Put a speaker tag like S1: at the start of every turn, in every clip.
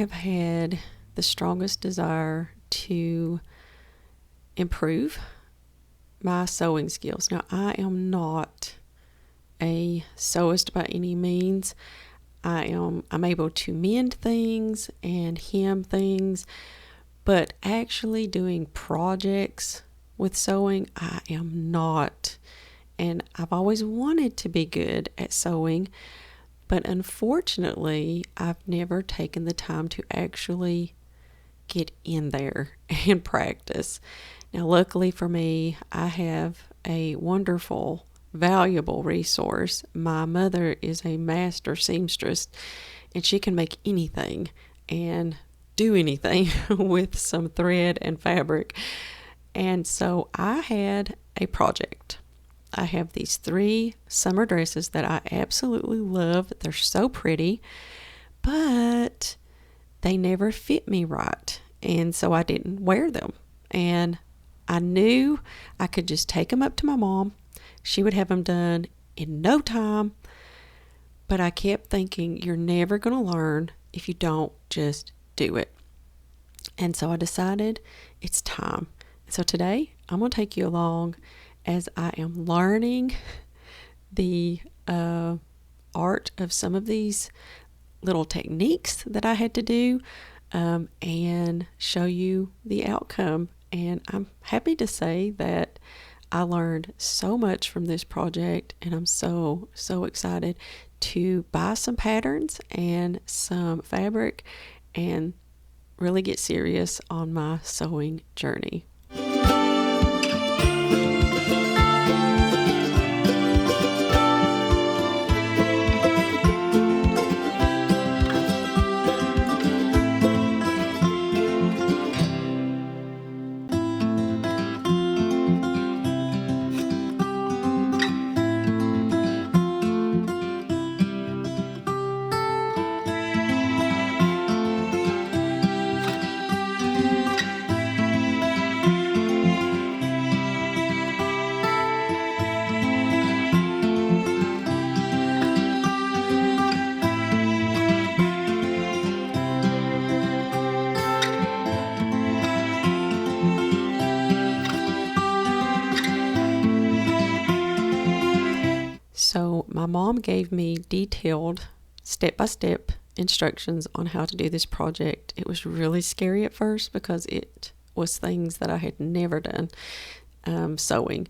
S1: have had the strongest desire to improve my sewing skills. Now, I am not a sewist by any means. I'm able to mend things and hem things, but actually doing projects with sewing, I am not. And I've always wanted to be good at sewing, but unfortunately, I've never taken the time to actually get in there and practice. Now, luckily for me, I have a wonderful, valuable resource. My mother is a master seamstress, and she can make anything and do anything with some thread and fabric. And so I had a project. I have these 3 summer dresses that I absolutely love. They're so pretty, but they never fit me right. And so I didn't wear them. And I knew I could just take them up to my mom. She would have them done in no time. But I kept thinking, you're never going to learn if you don't just do it. And so I decided it's time. So today I'm going to take you along as I am learning the art of some of these little techniques that I had to do, and show you the outcome. And I'm happy to say that I learned so much from this project, and I'm so excited to buy some patterns and some fabric and really get serious on my sewing journey. So my mom gave me detailed step-by-step instructions on how to do this project. It was really scary at first because it was things that I had never done, sewing.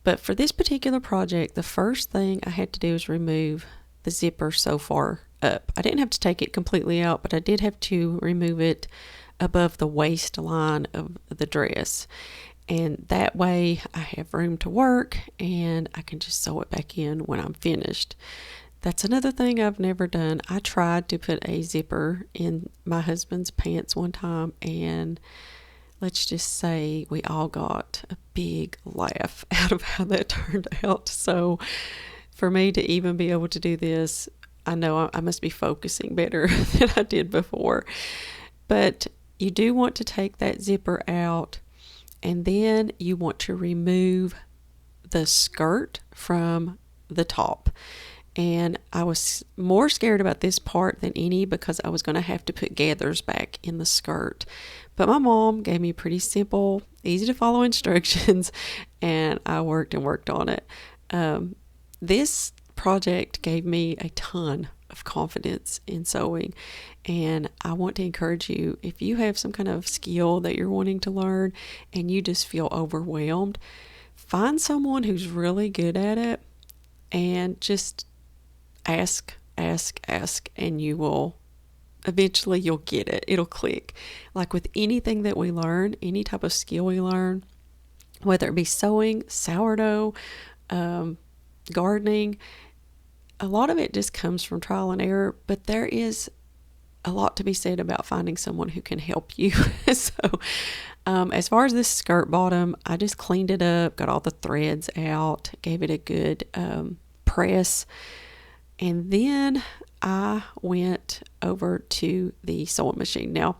S1: But for this particular project, the first thing I had to do was remove the zipper so far up. I didn't have to take it completely out, but I did have to remove it above the waistline of the dress. And that way I have room to work and I can just sew it back in when I'm finished. That's another thing I've never done. I tried to put a zipper in my husband's pants one time, and let's just say we all got a big laugh out of how that turned out. So for me to even be able to do this, I know I must be focusing better than I did before. But you do want to take that zipper out, and then you want to remove the skirt from the top. And I was more scared about this part than any because I was going to have to put gathers back in the skirt. But my mom gave me pretty simple, easy to follow instructions, and I worked on it. This project gave me a ton of confidence in sewing, and I want to encourage you, if you have some kind of skill that you're wanting to learn and you just feel overwhelmed, find someone who's really good at it and just ask, and you'll get it. It'll click. Like with anything that we learn, any type of skill we learn, whether it be sewing, sourdough, gardening, a lot of it just comes from trial and error, but there is a lot to be said about finding someone who can help you. So as far as this skirt bottom, I just cleaned it up, got all the threads out, gave it a good press, and then I went over to the sewing machine. Now,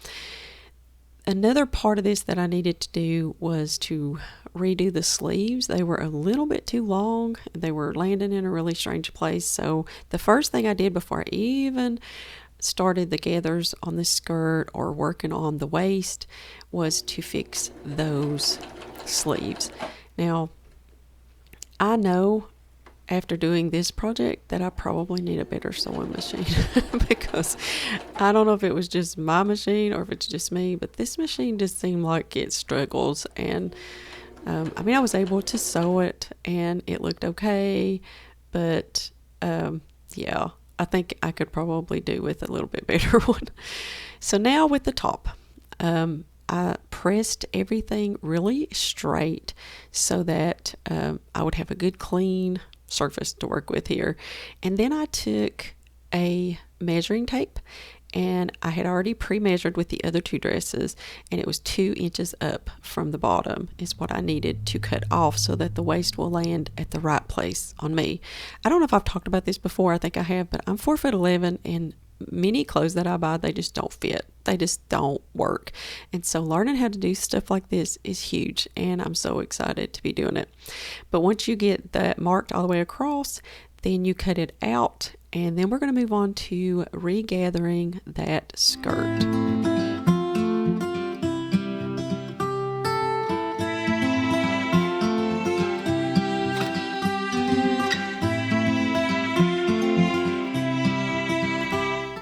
S1: another part of this that I needed to do was to redo the sleeves. They were a little bit too long. They were landing in a really strange place. So the first thing I did before I even started the gathers on the skirt or working on the waist was to fix those sleeves. Now, I know after doing this project that I probably need a better sewing machine because I don't know if it was just my machine or if it's just me, but this machine just seemed like it struggles. And I mean, I was able to sew it and it looked okay, but yeah, I think I could probably do with a little bit better one. So now with the top, I pressed everything really straight so that I would have a good clean surface to work with here. And then I took a measuring tape, and I had already pre-measured with the other two dresses, and it was 2 inches up from the bottom is what I needed to cut off so that the waist will land at the right place on me. I don't know if I've talked about this before. I think I have, but I'm 4'11", and many clothes that I buy, they just don't fit. They just don't work. And so learning how to do stuff like this is huge, and I'm so excited to be doing it. But once you get that marked all the way across, then you cut it out, and then we're going to move on to regathering that skirt.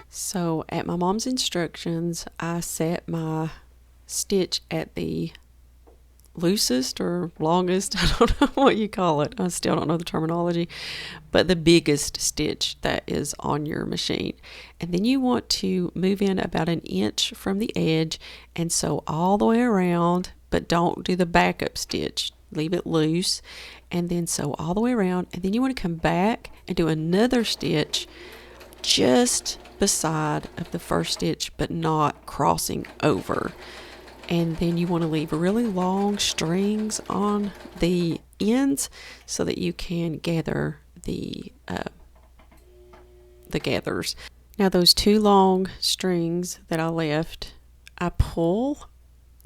S1: So at my mom's instructions, I set my stitch at the loosest or longest, I don't know what you call it. I still don't know the terminology, but the biggest stitch that is on your machine. And then you want to move in about 1 inch from the edge and sew all the way around, but don't do the backup stitch. Leave it loose and then sew all the way around. And then you want to come back and do another stitch just beside of the first stitch, but not crossing over. And then you want to leave really long strings on the ends so that you can gather the gathers. Now those 2 long strings that I left, I pull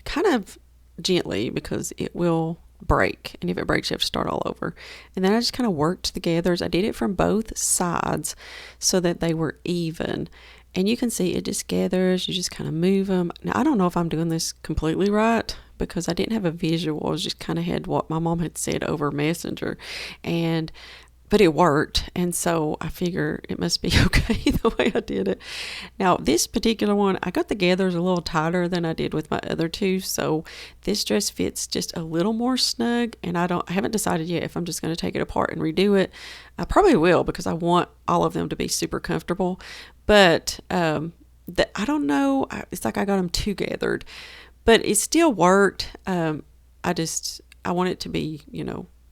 S1: kind of gently because it will break, and if it breaks you have to start all over. And then I just kind of worked the gathers. I did it from both sides so that they were even. And you can see it just gathers, you just kind of move them. Now, I don't know if I'm doing this completely right because I didn't have a visual. I just kind of had what my mom had said over Messenger. But it worked, and so I figure it must be okay the way I did it. Now, this particular one, I got the gathers a little tighter than I did with my other two, so this dress fits just a little more snug, and I haven't decided yet if I'm just going to take it apart and redo it. I probably will because I want all of them to be super comfortable, but I don't know. It's like I got them too gathered, but it still worked. I want it to be,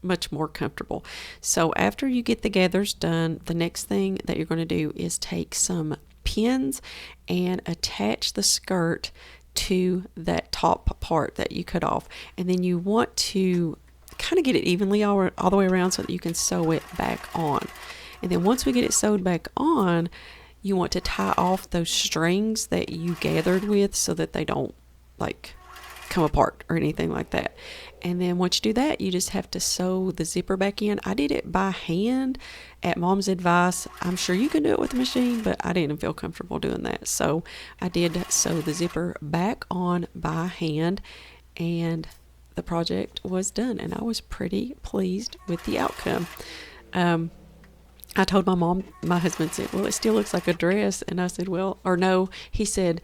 S1: much more comfortable. So after you get the gathers done, the next thing that you're going to do is take some pins and attach the skirt to that top part that you cut off. And then you want to kind of get it evenly all the way around so that you can sew it back on. And then once we get it sewed back on, you want to tie off those strings that you gathered with so that they don't come apart or anything like that. And then once you do that, you just have to sew the zipper back in. I did it by hand at Mom's advice. I'm sure you can do it with a machine, but I didn't feel comfortable doing that. So I did sew the zipper back on by hand, and the project was done, and I was pretty pleased with the outcome. I told my mom, my husband said, well, it still looks like a dress. And I said, well, or no, he said,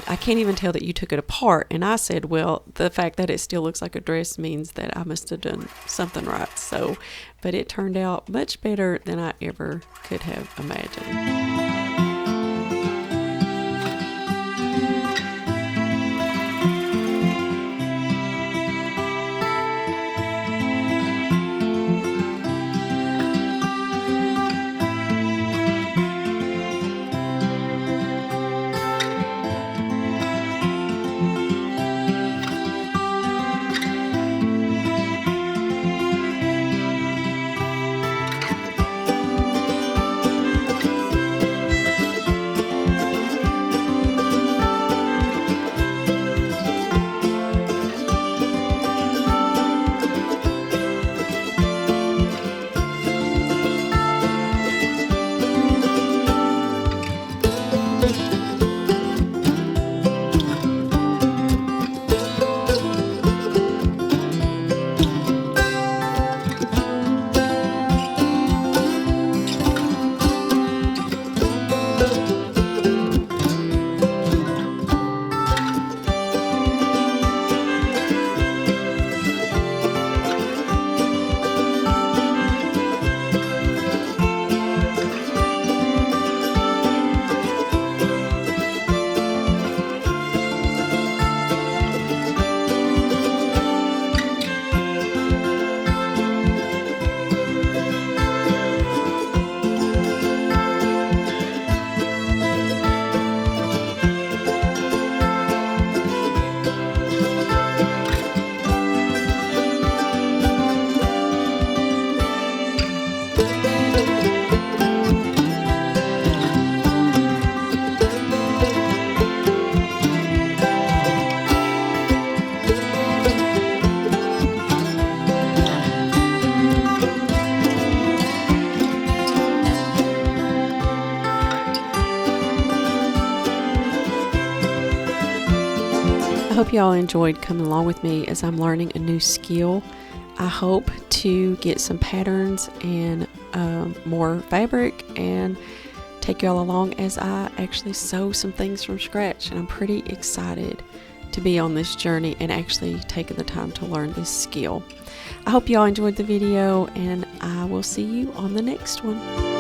S1: I can't even tell that you took it apart. And I said, well, the fact that it still looks like a dress means that I must have done something right. So, but it turned out much better than I ever could have imagined. hope y'all enjoyed coming along with me as I'm learning a new skill. I hope to get some patterns and more fabric and take y'all along as I actually sew some things from scratch. And I'm pretty excited to be on this journey and actually taking the time to learn this skill. I hope y'all enjoyed the video, and I will see you on the next one.